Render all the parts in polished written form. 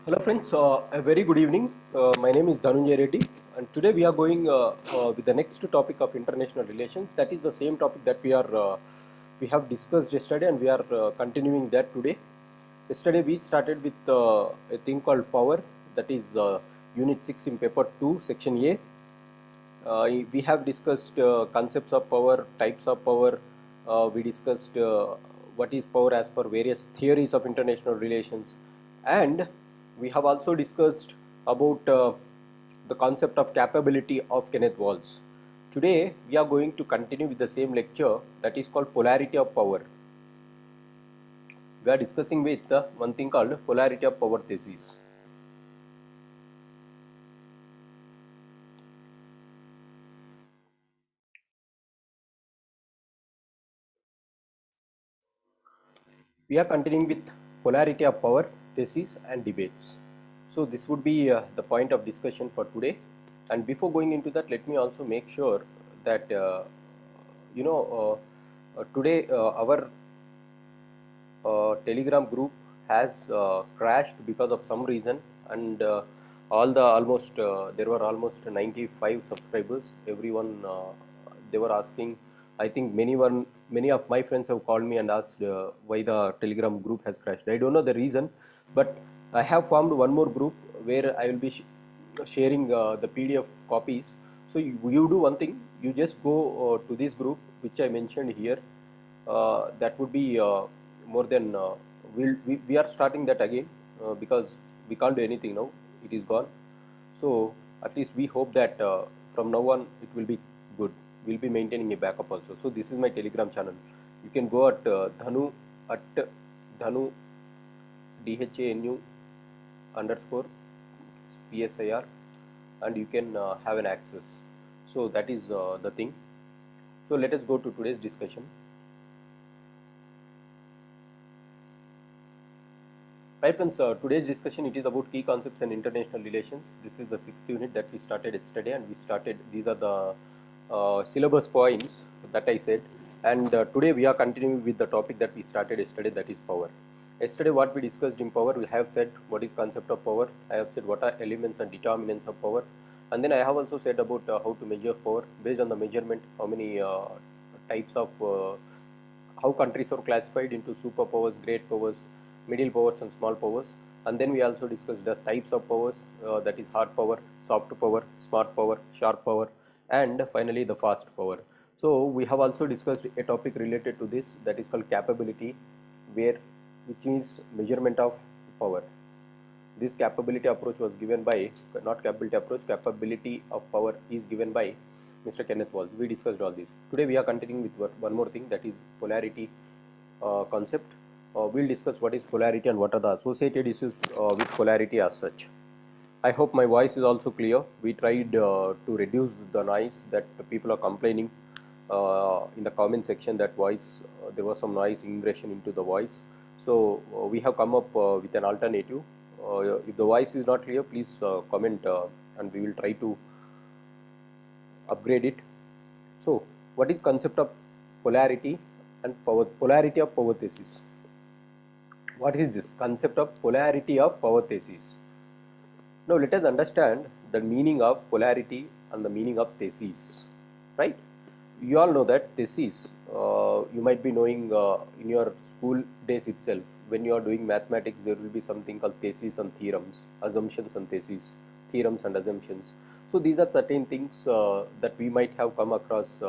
Hello friends, a very good evening. My name is Dhanunjay Reddy and today we are going with the next topic of international relations. That is the same topic that we have discussed yesterday and we are continuing that today. Yesterday we started with a thing called power, that is unit 6 in paper 2 section A. We have discussed concepts of power, types of power. We discussed what is power as per various theories of international relations, and we have also discussed about the concept of capability of Kenneth Walls. Today we are going to continue with the same lecture, that is called polarity of power. We are discussing with one thing called polarity of power thesis. We are continuing with polarity of power thesis and debates. So this would be the point of discussion for today. And before going into that, let me also make sure that today our Telegram group has crashed because of some reason, and there were almost 95 subscribers. Everyone they were asking. I think many of my friends have called me and asked why the Telegram group has crashed. I don't know the reason, but I have formed one more group where I will be sharing the PDF copies. So you do one thing, you just go to this group which I mentioned here. That would be more than we are starting that again because we can't do anything now. It is gone. So at least we hope that from now on it will be good. We'll be maintaining a backup also. So this is my Telegram channel. You can go at Dhanu DHANU underscore PSIR and you can have an access. So that is the thing. So let us go to today's discussion. Right friends, today's discussion it is about key concepts and international relations. This is the 6th unit that we started yesterday, and these are the syllabus points that I said, and today we are continuing with the topic that we started yesterday, that is power. Yesterday what we discussed in power, we have said what is concept of power, I have said what are elements and determinants of power, and then I have also said about how to measure power based on the measurement, how many types of how countries are classified into superpowers, great powers, middle powers and small powers. And then we also discussed the types of powers, that is hard power, soft power, smart power, sharp power, and finally the fast power. So we have also discussed a topic related to this, that is called capability, which is measurement of power. This capability approach was given by, not capability approach, capability of power is given by Mr. Kenneth Walls. We discussed all this. Today we are continuing with one more thing, that is polarity concept. We'll discuss what is polarity and what are the associated issues with polarity as such. I hope my voice is also clear. We tried to reduce the noise that people are complaining in the comment section, that there was some noise ingression into the voice. So we have come up with an alternative. If the voice is not clear, please comment and we will try to upgrade it. So what is concept of polarity and polarity of power thesis? What is this concept of polarity of power thesis? Now let us understand the meaning of polarity and the meaning of thesis, right? You all know that thesis, you might be knowing in your school days itself. When you are doing mathematics, there will be something called thesis and theorems, assumptions and thesis, theorems and assumptions. So these are certain things that we might have come across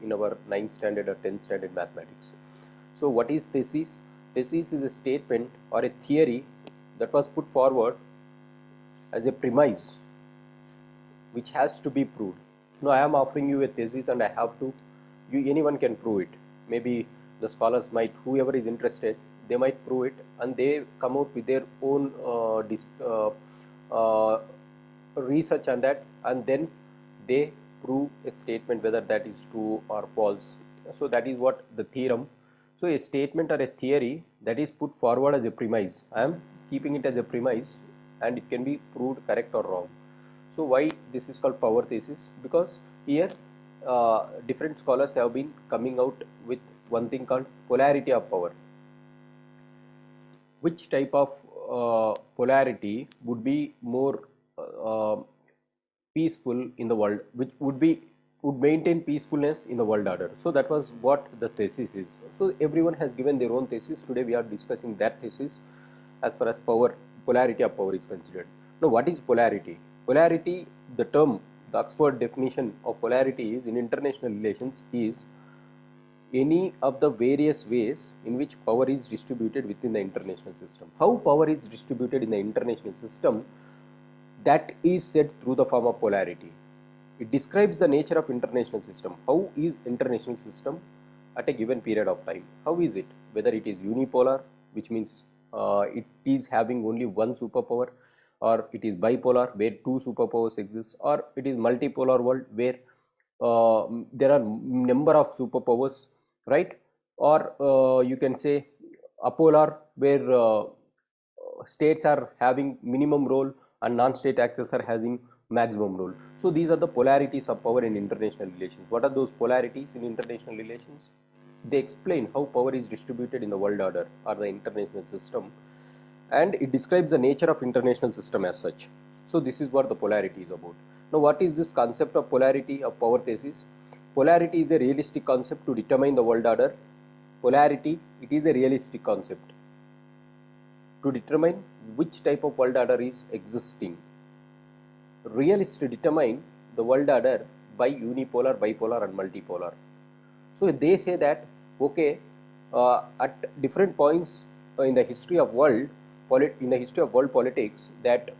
in our 9th standard or 10th standard mathematics. So what is thesis? Thesis is a statement or a theory that was put forward as a premise which has to be proved. Now I am offering you a thesis and I have to, anyone can prove it. Maybe the scholars might, whoever is interested, they might prove it and they come out with their own research on that, and then they prove a statement whether that is true or false. So that is what the theorem. So a statement or a theory that is put forward as a premise, I am keeping it as a premise, and it can be proved correct or wrong. So why this is called power thesis? Because here different scholars have been coming out with one thing called polarity of power. Which type of polarity would be more peaceful in the world, which would maintain peacefulness in the world order. So that was what the thesis is. So everyone has given their own thesis. Today we are discussing that thesis as far as polarity of power is considered. Now, what is polarity? Polarity, the term, the Oxford definition of polarity is in international relations is any of the various ways in which power is distributed within the international system. How power is distributed in the international system, that is said through the form of polarity. It describes the nature of international system. How is international system at a given period of time? How is it? Whether it is unipolar, which means it is having only one superpower, or it is bipolar where two superpowers exist, or it is multipolar world where there are number of superpowers, right? Or you can say apolar where states are having minimum role and non-state actors are having maximum role. So these are the polarities of power in international relations. What are those polarities in international relations? They explain how power is distributed in the world order or the international system, and it describes the nature of international system as such. So this is what the polarity is about. Now, what is this concept of polarity of power thesis? Polarity is a realistic concept to determine the world order. Polarity, it is a realistic concept to determine which type of world order is existing. Realists determine the world order by unipolar, bipolar and multipolar. So they say that okay, at different points in the history of world politics, that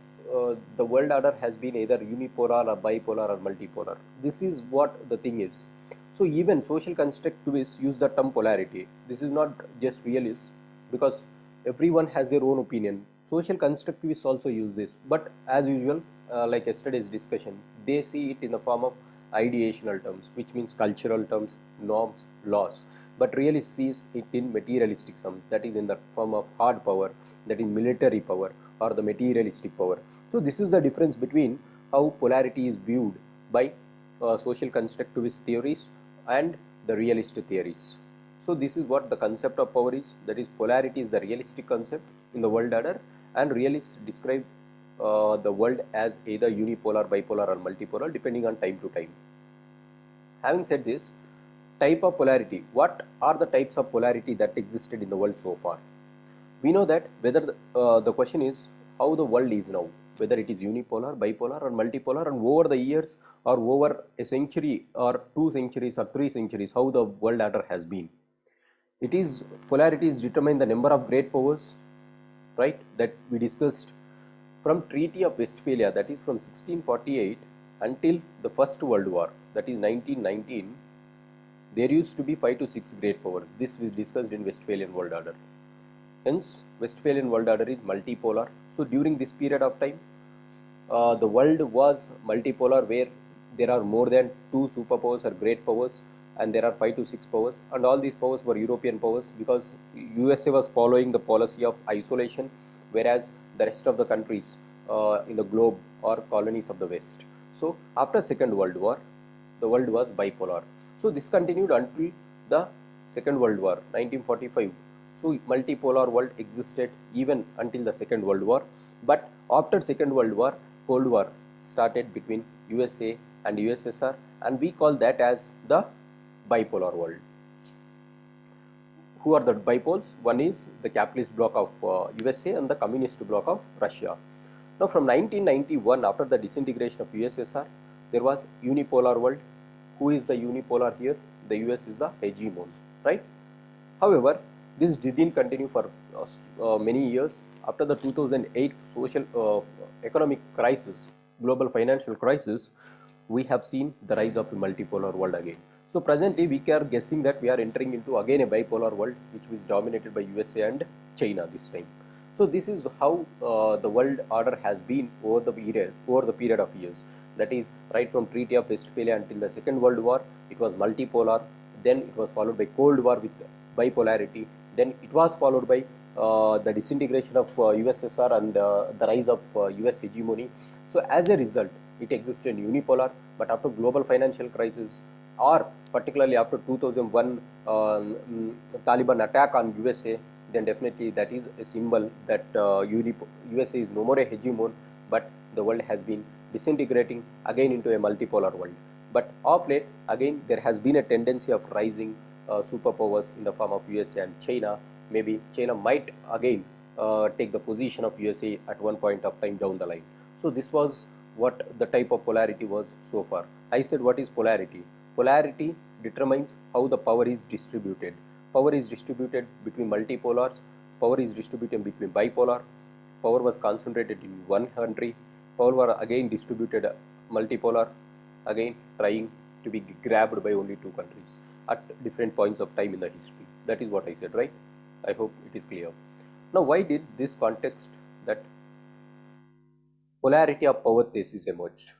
the world order has been either unipolar or bipolar or multipolar. This is what the thing is. So even social constructivists use the term polarity. This is not just realists, because everyone has their own opinion. Social constructivists also use this, but as usual, like yesterday's discussion, they see it in the form of ideational terms, which means cultural terms, norms, laws, but really sees it in materialistic terms, that is in the form of hard power, that is military power or the materialistic power. So this is the difference between how polarity is viewed by social constructivist theories and the realist theories. So this is what the concept of power is, that is polarity is the realistic concept in the world order, and realists describe the world as either unipolar, bipolar or multipolar depending on time to time. Having said this, type of polarity, what are the types of polarity that existed in the world so far? We know that whether the question is how the world is now, whether it is unipolar, bipolar or multipolar, and over the years or over a century or 2 centuries or 3 centuries, how the world order has been. It is polarity is determined the number of great powers, right, that we discussed from Treaty of Westphalia, that is from 1648 until the First World War, that is 1919, there used to be 5 to 6 great powers. This we discussed in Westphalian World Order. Hence, Westphalian World Order is multipolar. So during this period of time, the world was multipolar, where there are more than 2 superpowers or great powers, and there are 5 to 6 powers, and all these powers were European powers, because USA was following the policy of isolation, whereas the rest of the countries in the globe are colonies of the West. So after Second World War, the world was bipolar. So this continued until the Second World War, 1945. So multipolar world existed even until the Second World War. But after Second World War, Cold War started between USA and USSR, and we call that as the bipolar world. Who are the bipoles? One is the capitalist bloc of USA and the communist bloc of Russia. Now from 1991, after the disintegration of USSR, there was unipolar world. Who is the unipolar here? The US is the hegemon, right? However, this didn't continue for many years. After the 2008 social economic crisis, global financial crisis, we have seen the rise of a multipolar world again. So presently we are guessing that we are entering into again a bipolar world, which was dominated by USA and China this time. So this is how the world order has been over the period of years. That is right from Treaty of Westphalia until the Second World War, it was multipolar. Then it was followed by Cold War with bipolarity. Then it was followed by the disintegration of USSR and the rise of US hegemony. So as a result, it existed unipolar. But after global financial crisis, or particularly after 2001 Taliban attack on USA, then definitely that is a symbol that USA is no more a hegemon, but the world has been disintegrating again into a multipolar world. But of late, again, there has been a tendency of rising superpowers in the form of USA and China. Maybe China might again take the position of USA at one point of time down the line. So this was what the type of polarity was so far. I said, what is polarity? Polarity determines how the power is distributed. Power is distributed between multipolars, power is distributed between bipolar, power was concentrated in one country, power were again distributed multipolar, again trying to be grabbed by only two countries at different points of time in the history. That is what I said, right? I hope it is clear. Now, why did this context that polarity of power thesis emerged?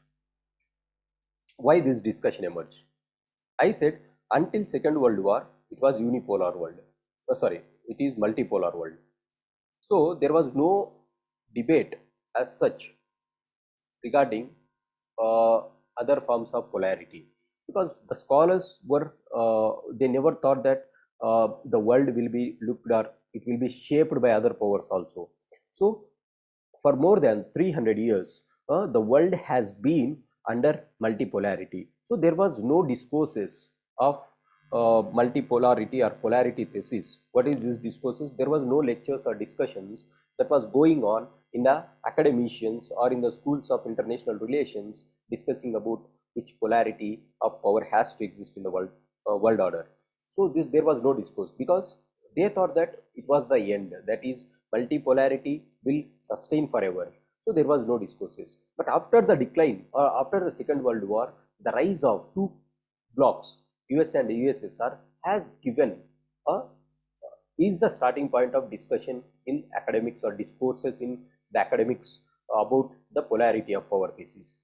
Why this discussion emerged? I said until Second World War, it was unipolar world. Sorry, it is multipolar world. So there was no debate as such regarding other forms of polarity, because the scholars were they never thought that the world will be looked or it will be shaped by other powers also. So for more than 300 years, the world has been under multipolarity. So there was no discourses of multipolarity or polarity thesis. What is this discourses? There was no lectures or discussions that was going on in the academicians or in the schools of international relations discussing about which polarity of power has to exist in the world order. So there was no discourse, because they thought that it was the end, that is multipolarity will sustain forever. So there was no discourses. But after the decline or after the Second World War, the rise of two blocks, US and USSR, has given a is the starting point of discussion in academics or discourses in the academics about the polarity of power thesis.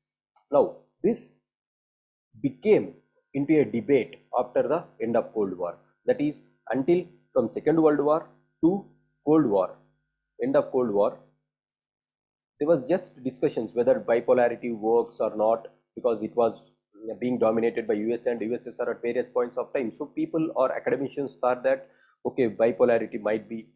Now, this became into a debate after the end of Cold War. That is, until from Second World War to Cold War, end of Cold War, there was just discussions whether bipolarity works or not, because it was being dominated by US and USSR at various points of time. So people or academicians thought that okay, bipolarity might be,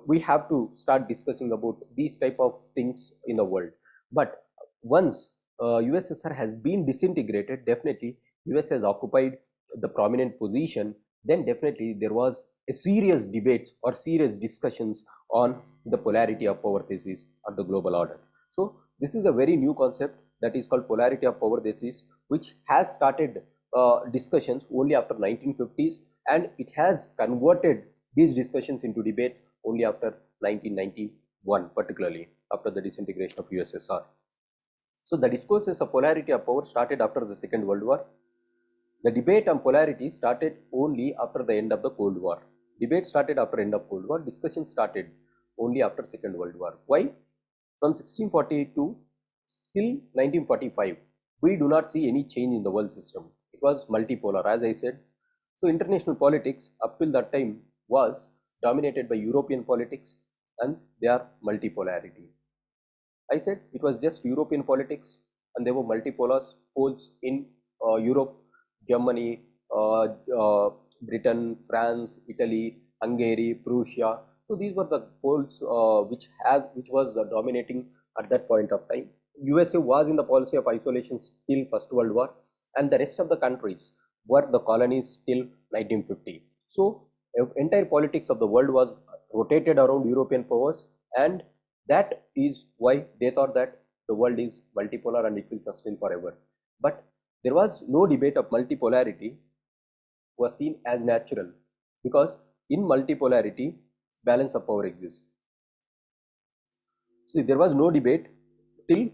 we have to start discussing about these type of things in the world. But once USSR has been disintegrated, definitely US has occupied the prominent position, then definitely there was a serious debates or serious discussions on the polarity of power thesis or the global order. So this is a very new concept that is called polarity of power thesis, which has started discussions only after 1950s, and it has converted these discussions into debates only after 1991, particularly after the disintegration of USSR. So the discourses of polarity of power started after the Second World War. The debate on polarity started only after the end of the Cold War. Debate started after end of Cold War. Discussion started only after Second World War. Why? From 1648 to still 1945, we do not see any change in the world system. It was multipolar, as I said. So international politics up till that time was dominated by European politics, and their multipolarity. I said it was just European politics, and there were multipolar poles in Europe, Germany, Britain, France, Italy, Hungary, Prussia. So these were the poles which was dominating at that point of time. USA was in the policy of isolation till First World War, and the rest of the countries were the colonies till 1950. So entire politics of the world was rotated around European powers, and that is why they thought that the world is multipolar and it will sustain forever. But there was no debate of multipolarity was seen as natural, because in multipolarity, balance of power exists. See, there was no debate till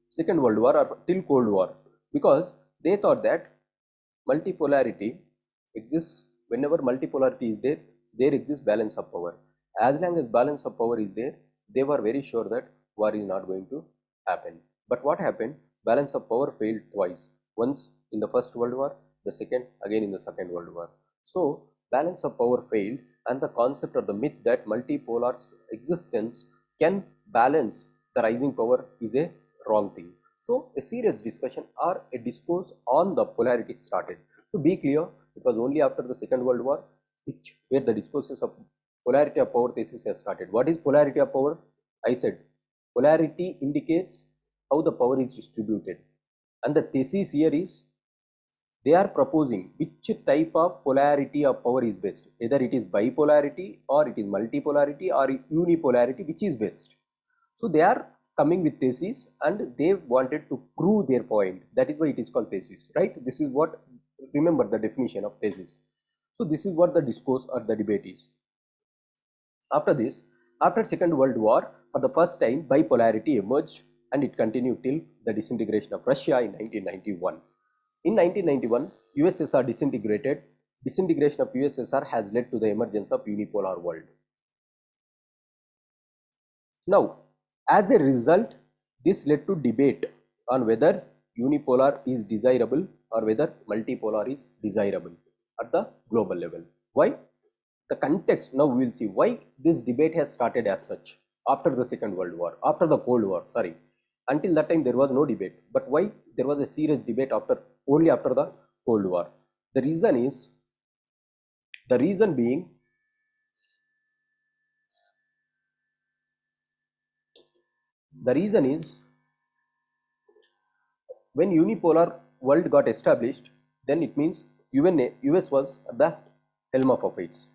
Second World War or till Cold War, because they thought that multipolarity exists. Whenever multipolarity is there, there exists balance of power. As long as balance of power is there, they were very sure that war is not going to happen. But what happened? Balance of power failed twice. Once in the First World War, the second again in the Second World War. So balance of power failed, and the concept or the myth that multipolar existence can balance the rising power is a wrong thing. So a serious discussion or a discourse on the polarity started. So be clear, it was only after the Second World War where the discourses of polarity of power thesis has started. What is polarity of power? I said polarity indicates how the power is distributed, and the thesis here is they are proposing which type of polarity of power is best, either it is bipolarity or it is multipolarity or unipolarity, which is best. So they are coming with thesis and they wanted to prove their point. That is why it is called thesis, right? This is what, remember the definition of thesis. So this is what the discourse or the debate is. After this, after Second World War, for the first time bipolarity emerged and it continued till the disintegration of Russia in 1991. In 1991, USSR disintegrated. Disintegration of USSR has led to the emergence of unipolar world. Now, as a result, this led to debate on whether unipolar is desirable or whether multipolar is desirable at the global level. Why? The context, now we will see why this debate has started as such after the Second World War, after the Cold War, sorry. Until that time there was no debate, but why there was a serious debate only after the Cold War? The reason is, the reason being, the reason is when unipolar world got established, then it means US was at the helm of affairs.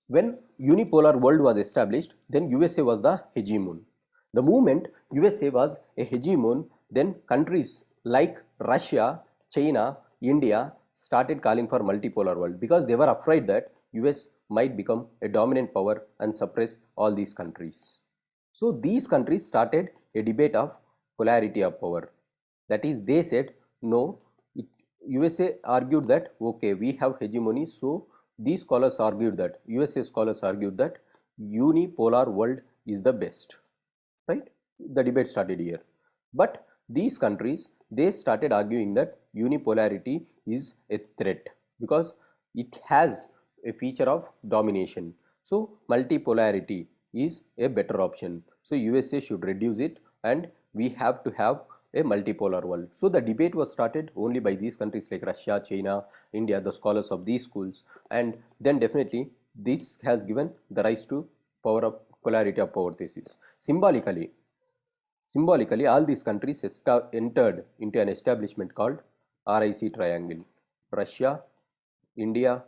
When unipolar world was established, then USA was the hegemon. The moment USA was a hegemon, then countries like Russia, China, India started calling for multipolar world because they were afraid that US might become a dominant power and suppress all these countries. So these countries started a debate of polarity of power. That is, they said no. USA argued that okay, we have hegemony, so these scholars argued that, USA scholars argued that unipolar world is the best, right? The debate started here. But these countries, they started arguing that unipolarity is a threat because it has a feature of domination. So multipolarity is a better option. So USA should reduce it and we have to have a multipolar world. So the debate was started only by these countries like Russia, China, India, the scholars of these schools, and then definitely this has given the rise to polarity of power thesis. Symbolically, all these countries entered into an establishment called RIC triangle: Russia, India,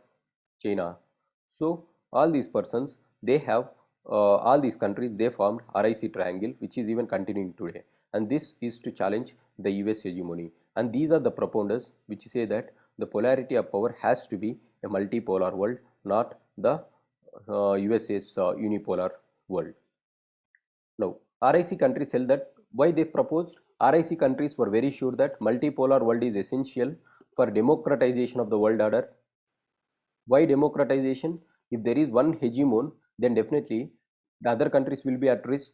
China. So all these persons, they have all these countries, they formed RIC triangle, which is even continuing today, and this is to challenge the US hegemony. And these are the proponents which say that the polarity of power has to be a multipolar world, not the USA's unipolar world. Now, RIC countries held that why they proposed, RIC countries were very sure that multipolar world is essential for democratization of the world order. Why democratization? If there is one hegemon, then definitely the other countries will be at risk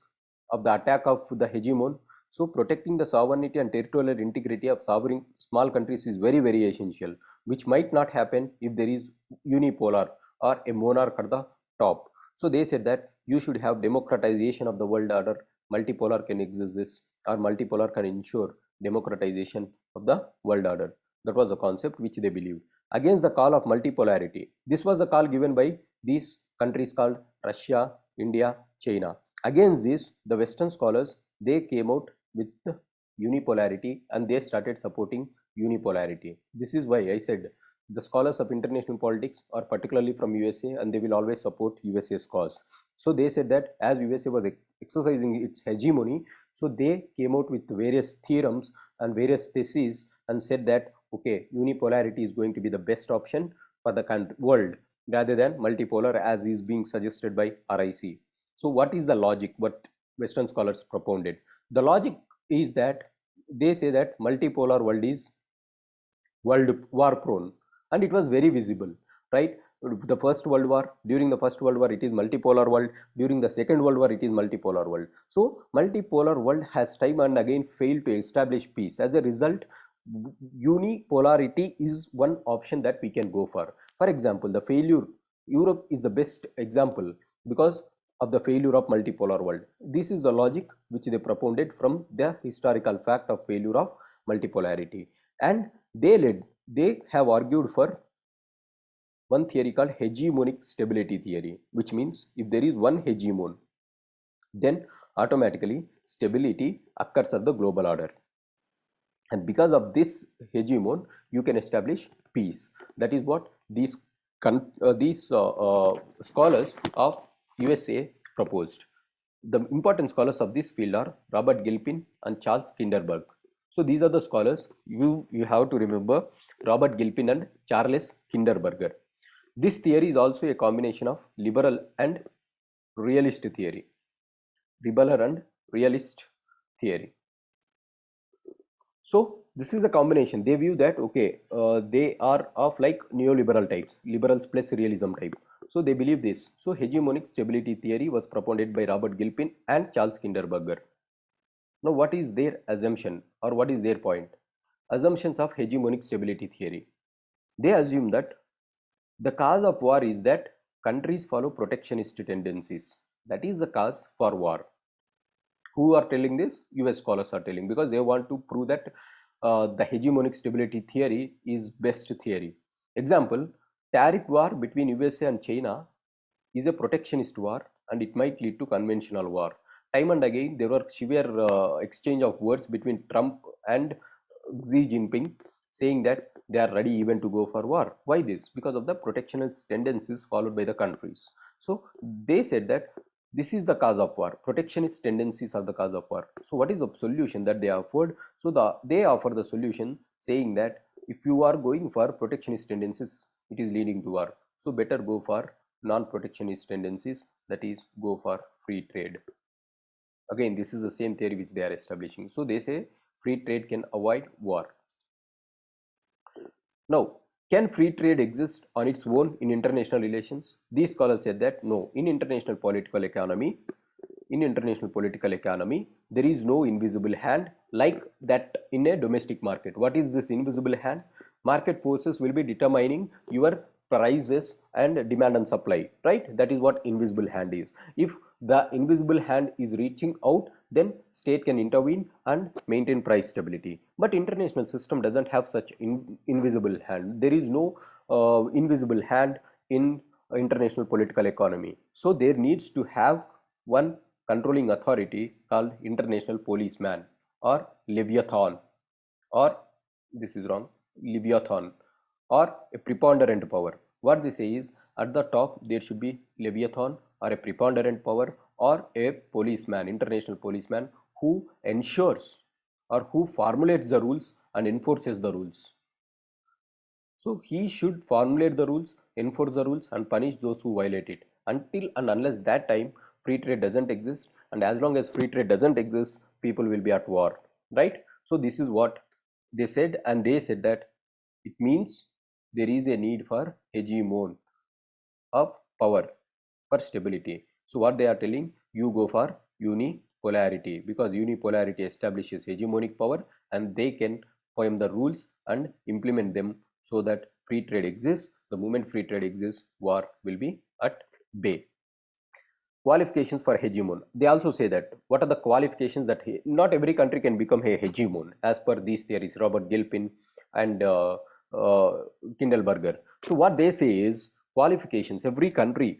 of the attack of the hegemon. So protecting the sovereignty and territorial integrity of sovereign small countries is very, very essential, which might not happen if there is unipolar or a monarch at the top. So they said that you should have democratization of the world order. Multipolar can exist this, or multipolar can ensure democratization of the world order. That was a concept which they believed. Against the call of multipolarity, this was a call given by these countries called Russia, India, China. Against this, the Western scholars, they came out with unipolarity and they started supporting unipolarity. This is why I said the scholars of international politics are particularly from USA and they will always support USA's cause. So they said that as USA was exercising its hegemony, so they came out with various theorems and various theses and said that okay, unipolarity is going to be the best option for the world rather than multipolar as is being suggested by RIC. So what is the logic what Western scholars propounded? The logic is that they say that multipolar world is world war prone, and it was very visible, right? The first world war, during the first world war it is multipolar world, during the second world war it is multipolar world. So multipolar world has time and again failed to establish peace. As a result, unipolarity is one option that we can go for. For example, the failure, Europe is the best example because of the failure of multipolar world. This is the logic which they propounded from the historical fact of failure of multipolarity, and they have argued for one theory called hegemonic stability theory, which means if there is one hegemon, then automatically stability occurs at the global order, and because of this hegemon you can establish peace. That is what these scholars of USA proposed. The important scholars of this field are Robert Gilpin and Charles Kinderberg. So these are the scholars. You have to remember Robert Gilpin and Charles Kinderberger. This theory is also a combination of liberal and realist theory. Liberal and realist theory. So this is a combination. They view that okay, they are of like neoliberal types, liberals plus realism type. So they believe this. So hegemonic stability theory was propounded by Robert Gilpin and Charles Kinderberger. Now what is their assumption or what is their point? Assumptions of hegemonic stability theory. They assume that the cause of war is that countries follow protectionist tendencies. That is the cause for war. Who are telling this? US scholars are telling, because they want to prove that the hegemonic stability theory is best theory. Example, tariff war between USA and China is a protectionist war and it might lead to conventional war. Time and again there were severe exchange of words between Trump and Xi Jinping saying that they are ready even to go for war. Why this? Because of the protectionist tendencies followed by the countries. So they said that this is the cause of war. Protectionist tendencies are the cause of war. So what is the solution that they offered? So they offer the solution saying that if you are going for protectionist tendencies, it is leading to war. So better go for non-protectionist tendencies, that is go for free trade. Again, this is the same theory which they are establishing. So they say free trade can avoid war. Now, can free trade exist on its own in international relations? These scholars said that no, in international political economy, there is no invisible hand like that in a domestic market. What is this invisible hand? Market forces will be determining your prices and demand and supply, right? That is what invisible hand is. If the invisible hand is reaching out, then state can intervene and maintain price stability. But international system doesn't have such invisible hand. There is no invisible hand in international political economy. So there needs to have one controlling authority called international policeman or Leviathan, or this is wrong, Leviathan, or a preponderant power. What they say is at the top there should be Leviathan or a preponderant power or a policeman, international policeman, who ensures or who formulates the rules and enforces the rules. So he should formulate the rules, enforce the rules and punish those who violate it. Until and unless that time, free trade doesn't exist, and as long as free trade doesn't exist, people will be at war, right? So this is what they said, and they said that it means there is a need for hegemon of power for stability. So what they are telling, you go for unipolarity, because unipolarity establishes hegemonic power and they can form the rules and implement them so that free trade exists. The moment free trade exists, war will be at bay. Qualifications for hegemon. They also say that what are the qualifications that not every country can become a hegemon as per these theories, Robert Gilpin and Kindleberger. So what they say is qualifications. Every country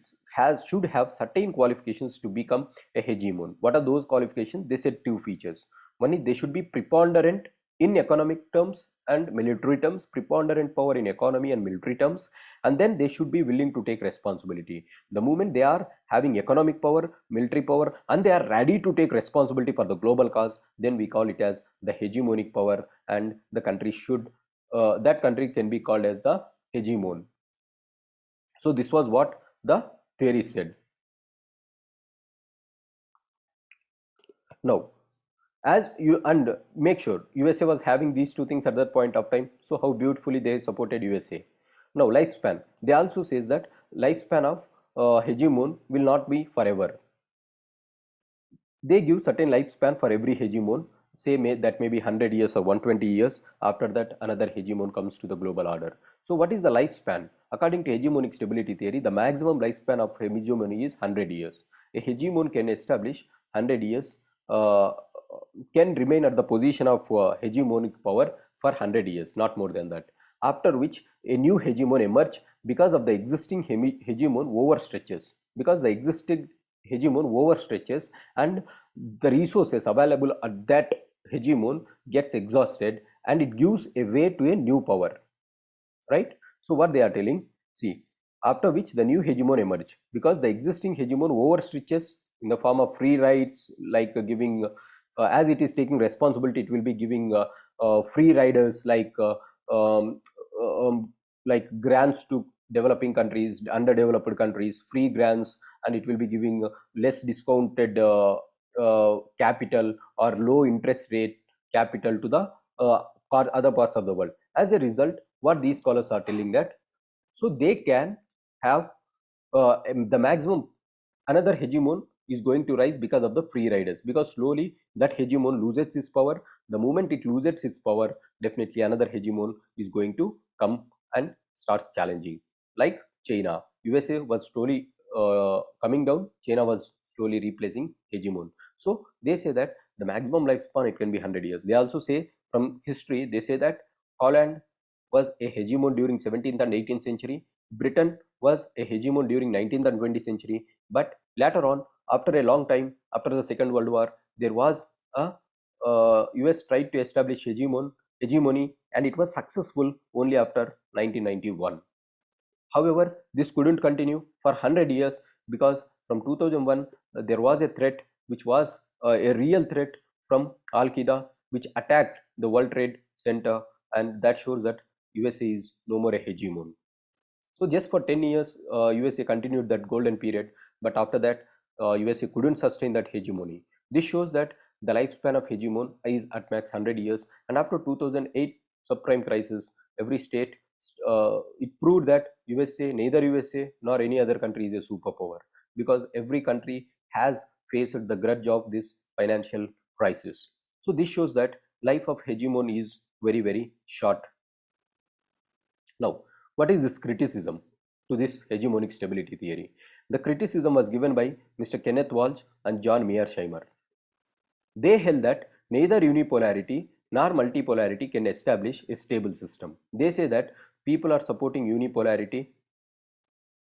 should have certain qualifications to become a hegemon. What are those qualifications? They said two features. One is they should be preponderant in economic terms and military terms, preponderant power in economy and military terms, and then they should be willing to take responsibility. The moment they are having economic power, military power, and they are ready to take responsibility for the global cause, then we call it as the hegemonic power, and the country should that country can be called as the hegemon. So this was what the theory said. Now, as you, and make sure USA was having these two things at that point of time, so how beautifully they supported USA. Now lifespan, they also says that lifespan of hegemon will not be forever. They give certain lifespan for every hegemon. say that may be 100 years or 120 years. After that, another hegemon comes to the global order. So what is the lifespan? According to hegemonic stability theory, the maximum lifespan of hegemony is 100 years. A hegemon can establish 100 years, can remain at the position of hegemonic power for 100 years, not more than that. After which a new hegemon emerge because of the existing hegemon overstretches. Because the existing hegemon overstretches and the resources available at that hegemon gets exhausted, and it gives a way to a new power, right? So what they are telling, see, after which the new hegemon emerge because the existing hegemon overstretches in the form of free rides, like giving as it is taking responsibility, it will be giving free riders um, um, like grants to developing countries, underdeveloped countries, free grants, and it will be giving less discounted capital or low interest rate capital to the other parts of the world. As a result, what these scholars are telling that, so they can have the maximum, another hegemon is going to rise because of the free riders, because slowly that hegemon loses its power. The moment it loses its power, definitely another hegemon is going to come and starts challenging, like China. USA was slowly coming down, China was slowly replacing hegemon. So they say that the maximum lifespan, it can be 100 years. They also say from history, they say that Holland was a hegemon during 17th and 18th century. Britain was a hegemon during 19th and 20th century. But later on, after a long time, after the Second World War, there was a US tried to establish hegemony, and it was successful only after 1991. However, this couldn't continue for 100 years because from 2001 there was a threat, which was a real threat from Al Qaeda, which attacked the World Trade Center, and that shows that USA is no more a hegemon. So just for 10 years, USA continued that golden period, but after that, USA couldn't sustain that hegemony. This shows that the lifespan of hegemon is at max 100 years, and after 2008 subprime crisis, every state, it proved that USA, neither USA nor any other country is a superpower, because every country has faced the grudge of this financial crisis. So this shows that life of hegemon is very, very short. Now, what is this criticism to this hegemonic stability theory? The criticism was given by Mr. Kenneth Walsh and John Mearsheimer. They held that neither unipolarity nor multipolarity can establish a stable system. They say that people are supporting unipolarity.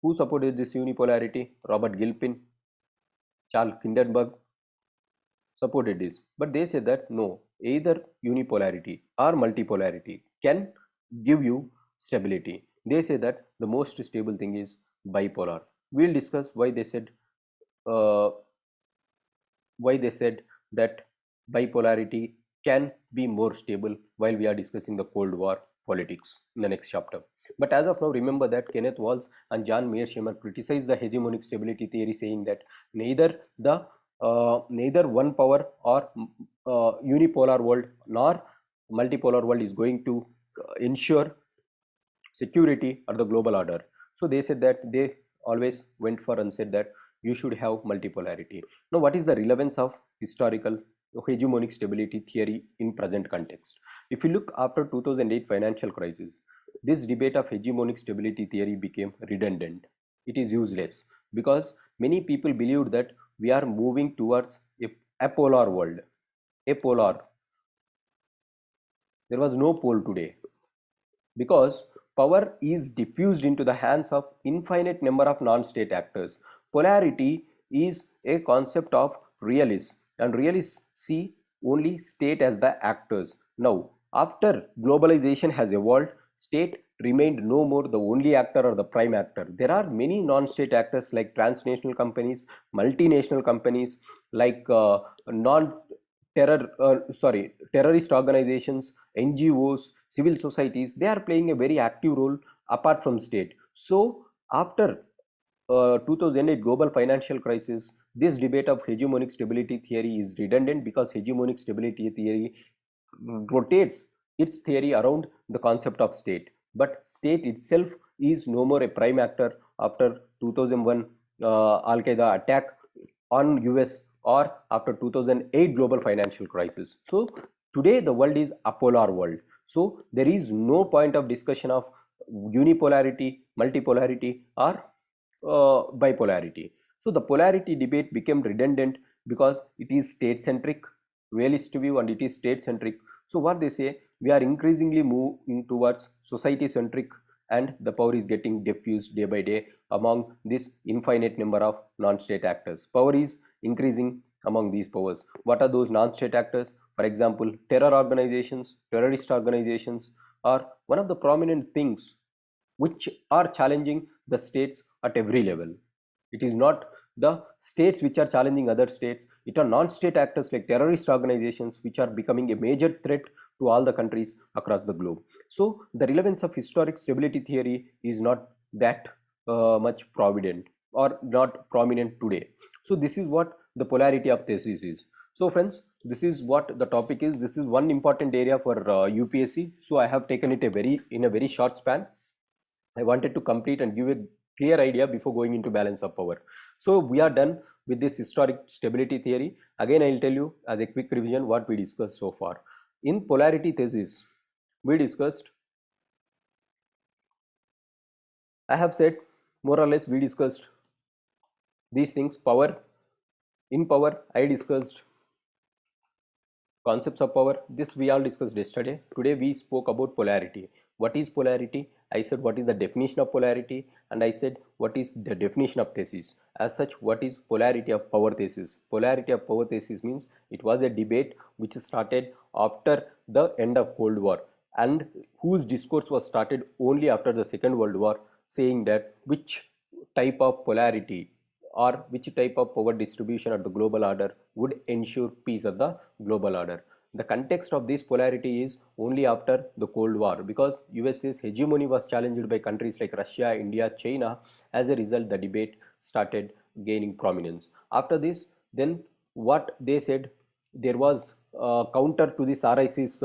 Who supported this unipolarity? Robert Gilpin, Charles Kinderberg supported this. But they say that no, either unipolarity or multipolarity can give you stability. They say that the most stable thing is bipolar. We'll discuss uh, why they said that bipolarity can be more stable while we are discussing the Cold War politics in the next chapter. But as of now, remember that Kenneth Walsh and John Mearsheimer criticized the hegemonic stability theory, saying that neither one power or unipolar world nor multipolar world is going to ensure security or the global order. So they said that they always went for and said that you should have multipolarity. Now, what is the relevance of historical hegemonic stability theory in present context? If you look after 2008 financial crisis, this debate of hegemonic stability theory became redundant. It is useless because many people believed that we are moving towards a polar world. A polar. There was no pole today, because power is diffused into the hands of infinite number of non-state actors. Polarity is a concept of realists, and realists see only state as the actors. Now, after globalization has evolved, state remained no more the only actor or the prime actor. There are many non-state actors like transnational companies, multinational companies, like non terrorist organizations, NGOs, civil societies. They are playing a very active role apart from state. So after 2008 global financial crisis, this debate of hegemonic stability theory is redundant, because hegemonic stability theory rotates its theory around the concept of state, but state itself is no more a prime actor after 2001 Al Qaeda attack on US or after 2008 global financial crisis. So today the world is a polar world. So there is no point of discussion of unipolarity, multipolarity, or bipolarity. So the polarity debate became redundant because it is state centric, realist view, and it is state centric. So what they say, we are increasingly moving towards society centric, and the power is getting diffused day by day among this infinite number of non-state actors. Power is increasing among these powers. What are those non-state actors? For example, terror organizations, terrorist organizations are one of the prominent things which are challenging the states at every level. It is not the states which are challenging other states, it are non-state actors like terrorist organizations which are becoming a major threat to all the countries across the globe. So the relevance of historic stability theory is not that much provident or not prominent today. So this is what the polarity of thesis is. So friends, this is what the topic is. This is one important area for UPSC. So I have taken it in a very short span. I wanted to complete and give a clear idea before going into balance of power. So we are done with this historic stability theory. Again, I will tell you as a quick revision what we discussed so far. In polarity thesis, we discussed, I have said more or less we discussed these things. Power, in power I discussed concepts of power. This we all discussed yesterday. Today we spoke about polarity. What is polarity? I said what is the definition of polarity, and I said what is the definition of thesis. As such, what is polarity of power thesis? Polarity of power thesis means it was a debate which started after the end of Cold War, and whose discourse was started only after the Second World War, saying that which type of polarity or which type of power distribution at the global order would ensure peace at the global order. The context of this polarity is only after the Cold War, because USA's hegemony was challenged by countries like Russia, India, China. As a result, the debate started gaining prominence. After this, then what they said, there was counter to this RIC's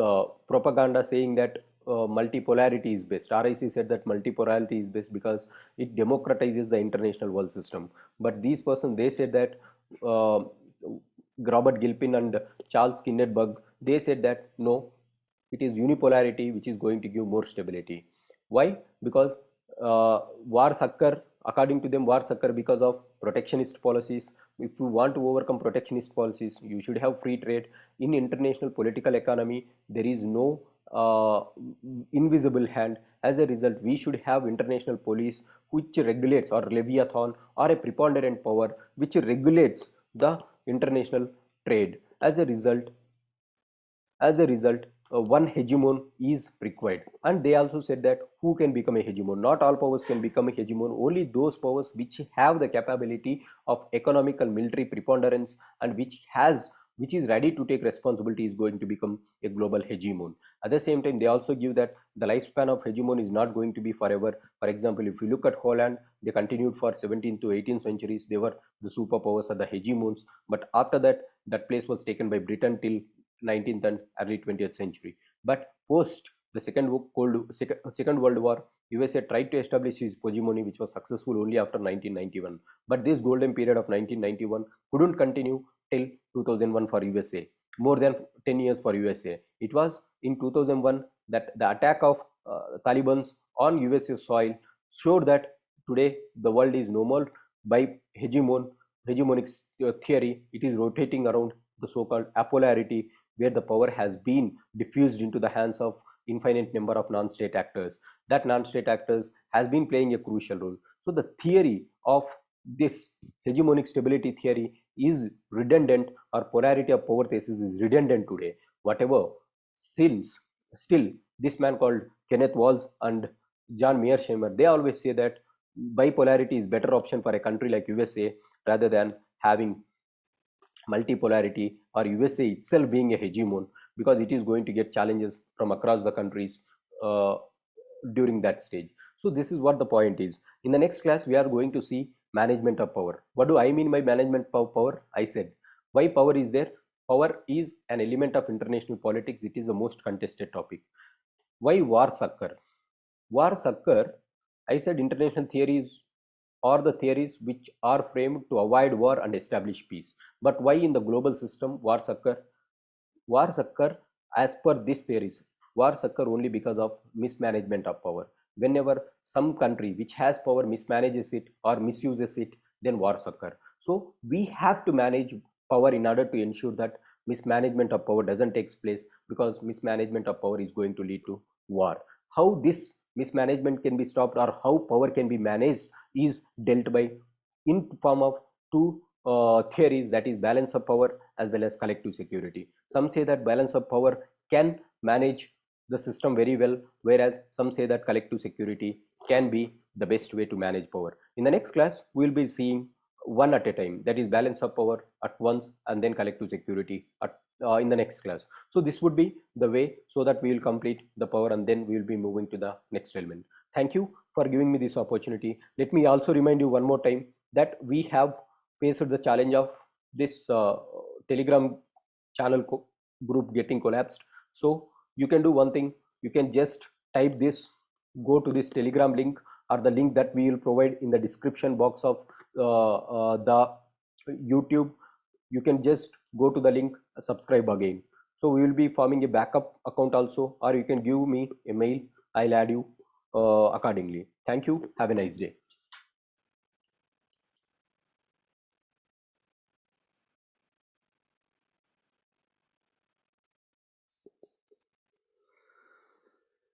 propaganda saying that multipolarity is best. RIC said that multipolarity is best because it democratizes the international world system. But these persons, they said that uh, Robert Gilpin and Charles Kindleberg, they said that no, it is unipolarity which is going to give more stability. Why? Because wars occur, according to them, wars occur because of protectionist policies. If you want to overcome protectionist policies, you should have free trade. In international political economy, there is no invisible hand. As a result, we should have international police which regulates, or leviathan, or a preponderant power which regulates the international trade. As a result, one hegemon is required. And they also said that who can become a hegemon? Not all powers can become a hegemon. Only those powers which have the capability of economic and military preponderance, and which is ready to take responsibility, is going to become a global hegemon. At the same time, they also give that the lifespan of hegemon is not going to be forever. For example, if you look at Holland, they continued for 17th to 18th centuries. They were the superpowers or the hegemons. But after that, that place was taken by Britain till 19th and early 20th century. But post the Second World War, USA tried to establish its hegemony, which was successful only after 1991. But this golden period of 1991 couldn't continue till 2001 for USA. More than 10 years for USA. It was in 2001 that the attack of Taliban's on USA soil showed that today the world is no more by hegemonic theory. It is rotating around the so-called apolarity, where the power has been diffused into the hands of infinite number of non-state actors. That non-state actors has been playing a crucial role. So the theory of this hegemonic stability theory is redundant, or polarity of power thesis is redundant today. Whatever, still this man called Kenneth Walls and John Mearsheimer, they always say that bipolarity is better option for a country like USA rather than having multipolarity, or USA itself being a hegemon, because it is going to get challenges from across the countries uh, during that stage. So this is what the point is. In the next class, we are going to see management of power. What do I mean by management of power? I said why power is there. Power is an element of international politics. It is the most contested topic. Why wars occur? Wars occur, I said international theory is or the theories which are framed to avoid war and establish peace. But why in the global system wars occur? Wars occur as per these theories. Wars occur only because of mismanagement of power. Whenever some country which has power mismanages it or misuses it, then wars occur. So we have to manage power in order to ensure that mismanagement of power doesn't take place, because mismanagement of power is going to lead to war. How this mismanagement can be stopped or how power can be managed is dealt by in form of two theories, that is balance of power as well as collective security. Some say that balance of power can manage the system very well, whereas some say that collective security can be the best way to manage power. In the next class, we will be seeing one at a time, that is balance of power at once and then collective security in the next class. So this would be the way, so that we will complete the power and then we will be moving to the next element. Thank you for giving me this opportunity. Let me also remind you one more time that we have faced the challenge of this Telegram channel group getting collapsed. So you can do one thing, you can just type this, go to this Telegram link or the link that we will provide in the description box of the YouTube. You can just go to the link, subscribe again. So we will be forming a backup account also, or you can give me a mail, I'll add you accordingly. Thank you, have a nice day.